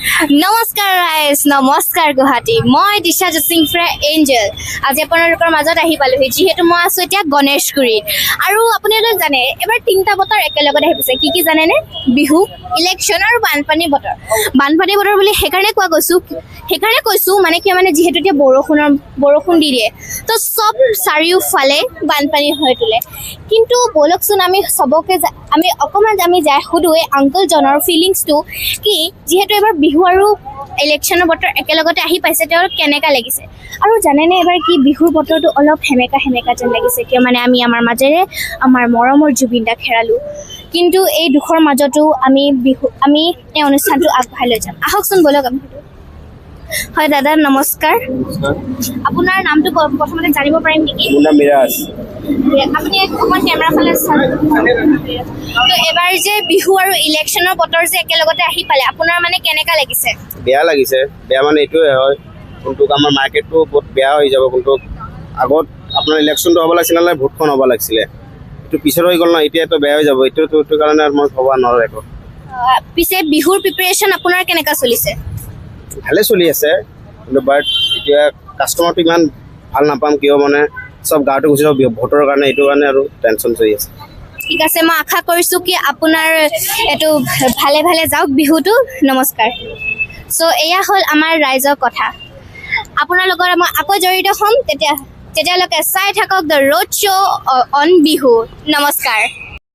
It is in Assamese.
নমস্কাৰ ৰাইজ, নমস্কাৰ গুৱাহাটী। মই দিশা জচিং ফ্ৰা এঞ্জেল। আজি আপোনালোকৰ মাজত আহি পালোহি, যিহেতু মই আছোঁ এতিয়া গণেশগুৰিত। আৰু আপোনালোকে জানে এবাৰ 3টা বতৰ একেলগত আহি গৈছে। কি জানেনে? বিহু, ইলেকশ্যন আৰু বানপানী বতৰ। বানপানী বতৰ বুলি সেইকাৰণে কৈছোঁ মানে কি মানে যিহেতু এতিয়া বৰষুণ দি দিয়ে, তো চব চাৰিওফালে বানপানী হৈ তোলে। কিন্তু ব'লকচোন আমি চবকে অকণমান যাই সুধোঁ এই আংকলজনৰ ফিলিংছটো কি, যিহেতু এবাৰ বিহু আৰু ইলেকশ্যনৰ বতৰ একেলগতে আহি পাইছে, তেওঁৰ কেনেকুৱা লাগিছে। আৰু জানেনে এবাৰ কি বিহুৰ বতৰটো অলপ সেমেকা যেন লাগিছে, কিয় মানে আমি আমাৰ মাজেৰে আমাৰ মৰমৰ জুবিন দাক হেৰালোঁ। কিন্তু এই দুখৰ মাজতো আমি এই অনুষ্ঠানটো আগবঢ়াই লৈ যাম। আহকচোন ব'লক আমি। হয় দাদা, নমস্কাৰ। আপোনাৰ নামটো প্ৰথমতে জানিব পাৰিম নেকি? মোৰ নাম মিৰাজ। আপুনি অকণমান কেমেৰা ফালে চাওক। তো এবাৰ যে বিহু আৰু ইলেকশ্যনৰ বতৰ যে একেলগতে আহি পালে, আপোনাৰ মানে কেনেকুৱা লাগিছে? বেয়া লাগিছে। বেয়া মানে এইটোৱে হয়, কোনটো আমাৰ মাৰ্কেটটো বহুত বেয়া হৈ যাব। কোনটো আগত আপোনাৰ ইলেকশ্যনটো হ'ব লাগিছিলে নে ভোটখন হ'ব লাগিছিলে, এইটো পিছত হৈ গ'ল ন, এতিয়াতো বেয়া হৈ যাব। এইটো কাৰণে মই ক'ব নোৱাৰোঁ একো। পিছে বিহুৰ প্ৰিপেৰেশ্যন আপোনাৰ কেনেকুৱা চলিছে? ভালে চলি আছে, কিন্তু বাট এতিয়া কাষ্টমাৰটো ইমান ভাল নাপাম, কিয় মানে চব গাঁৱতে গুচি যাব ভোটৰ কাৰণে, এইটো কাৰণে আৰু টেনশ্যন চলি আছে। ঠিক আছে, মই আশা কৰিছোঁ কি আপোনাৰ এইটো ভালে যাওক বিহুটো। নমস্কাৰ। চ' এয়া হ'ল আমাৰ ৰাইজৰ কথা। আপোনাৰ লগত মই আকৌ জড়িত হ'ম তেতিয়ালৈকে চাই থাকক the road show' on Bihu. নমস্কাৰ।